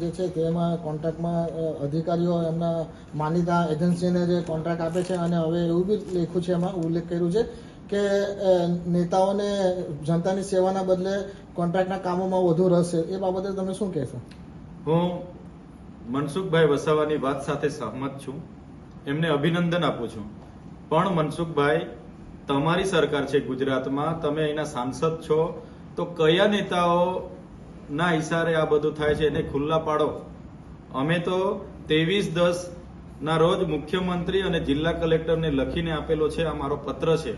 જે છે તેમાં કોન્ટ્રાક્ટમાં અધિકારીઓ એમના માનીતા એજન્સીને જે કોન્ટ્રાક્ટ આપે છે અને હવે એવું બી લખ્યું છે, એમાં ઉલ્લેખ કર્યું છે કે નેતાઓને જનતાની સેવાના બદલે કોન્ટ્રાક્ટના કામોમાં વધુ રસ છે. એ બાબતે તમે શું કહેશો? હું મનસુખભાઈ વસાવાની વાત સાથે સહમત છું, એમને અભિનંદન આપું છું. પણ મનસુખભાઈ, તમારી સરકાર છે ગુજરાતમાં, તમે અહીંના સાંસદ છો, તો કયા નેતાઓના ઈશારે આ બધું થાય છે એને ખુલ્લા પાડો. અમે તો 23/10 ના રોજ મુખ્યમંત્રી અને જિલ્લા કલેક્ટરને લખીને આપેલો છે, આ મારો પત્ર છે,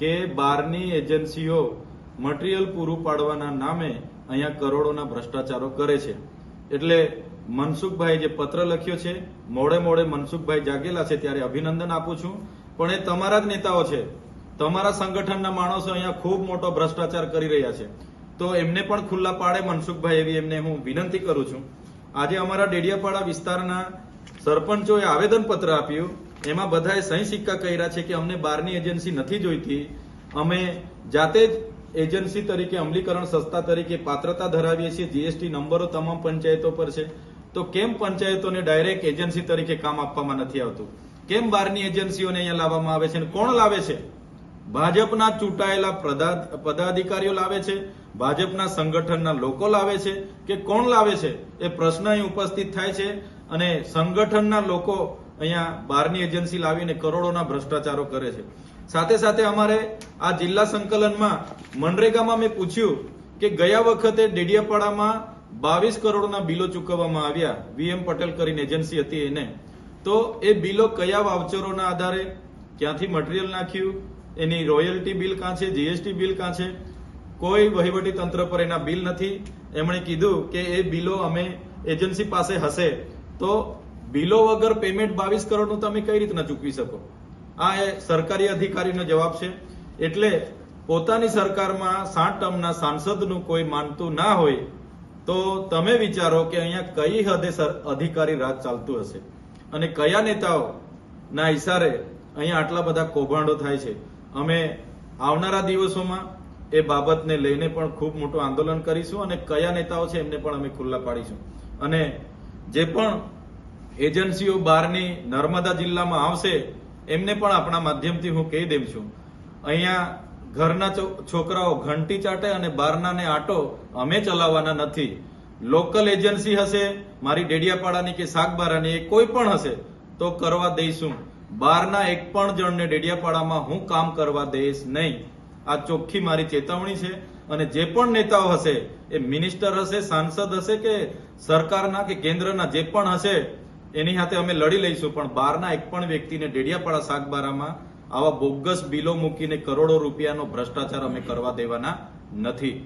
કે બહારની એજન્સીઓ મટીરિયલ પૂરું પાડવાના નામે અહીંયા કરોડોના ભ્રષ્ટાચારો કરે છે. એટલે મનસુખભાઈ જે પત્ર લખ્યો છે, મોડે મોડે મનસુખભાઈ જાગેલા છે ત્યારે અભિનંદન આપું છું. પણ એ તમારા જ નેતાઓ છે, તમારા સંગઠનના માણસો અહીંયા ખૂબ મોટો ભ્રષ્ટાચાર કરી રહ્યા છે, તો એમને પણ ખુલ્લા પાડે મનસુખભાઈ, એવી એમને હું વિનંતી કરું છું. આજે અમારા ડેડિયાપાડા વિસ્તારના સરપંચોએ આવેદનપત્ર આપ્યું, એમાં બધાએ સહી સિક્કા કર્યા છે કે અમને બહારની એજન્સી નથી જોઈતી, અમે જાતે જ એજન્સી તરીકે અમલીકરણ સંસ્થા તરીકે પાત્રતા ધરાવીએ છીએ, જીએસટી નંબરો તમામ પંચાયતો પર છે, તો કેમ પંચાયતોને ડાયરેક્ટ એજન્સી તરીકે કામ આપવામાં નથી આવતું? કેમ બહારની એજન્સીઓને અહીંયા લાવવામાં આવે છે અને કોણ લાવે છે? ભાજપના ચૂંટાયેલા પદાધિકારીઓ લાવે છે, ભાજપના સંગઠનના લોકો લાવે છે કે કોણ લાવે છે? એ પ્રશ્ન અહીં ઉપસ્થિત થાય છે. અને સંગઠનના લોકો અહીંયા બહારની એજન્સી લાવીને કરોડોના ભ્રષ્ટાચારો કરે છે. સાથે સાથે અમારે આ જિલ્લા સંકલનમાં મનરેગામાં મેં પૂછ્યું કે ગયા વખતે ડેડિયાપાડામાં 22 કરોડના બિલો ચૂકવવામાં આવ્યા, વીએમ પટેલ કરીને એજન્સી હતી એને, તો એ બિલો કયા વાઉચરોના આધારે, ક્યાંથી મટીરિયલ નાખ્યું, એની રોયલ્ટી બિલ કાં છે, જીએસટી બિલ કાં છે? કોઈ વહીવટી તંત્ર પર એના બિલ નથી. એમણે કીધું કે એ બિલો અમે એજન્સી પાસે હશે, તો બિલો વગર પેમેન્ટ 22 કરોડનું તમે કઈ રીતના ચૂકવી શકો? આ એ સરકારી અધિકારીનો જવાબ છે. એટલે પોતાની સરકારમાં 60 ટર્મના સાંસદનું કોઈ માનતું ના હોય તો તમે વિચારો કે અહીંયા કઈ હદે અધિકારી રાજ ચાલતું હશે અને કયા નેતાઓના ઈશારે અહીંયા આટલા બધા કૌભાંડો થાય છે. અમે આવનારા દિવસોમાં એ બાબતને લઈને પણ ખૂબ મોટું આંદોલન કરીશું અને કયા નેતાઓ છે એમને પણ અમે ખુલ્લા પાડીશું. અને જે પણ એજન્સીઓ બહારની નર્મદા જિલ્લામાં આવશે એમને પણ આપણા માધ્યમથી હું કહી દઉં છું, અહીંયા ઘરના છોકરાઓ ઘંટી ચાટે અને બહારનાને આટો અમે ચલાવવાના નથી. લોકલ એજન્સી હશે, મારી ડેડિયાપાડાની કે શાકબારાની, એ કોઈ પણ હશે તો કરવા દઈશું. બહારના એક પણ જણને ડેડિયાપાડામાં હું કામ કરવા દઈશ નહીં. આ ચોખ્ખી મારી ચેતવણી છે. અને જે પણ નેતાઓ હશે, એ મિનિસ્ટર હશે, સાંસદ હશે કે સરકારના કે કેન્દ્રના જે પણ હશે, એની સાથે અમે લડી લઈશું. પણ બહારના એક પણ વ્યક્તિને ડેડિયાપાડા શાકબારામાં આવા બોગસ બિલો મૂકીને કરોડો રૂપિયાનો ભ્રષ્ટાચાર અમે કરવા દેવાના નથી.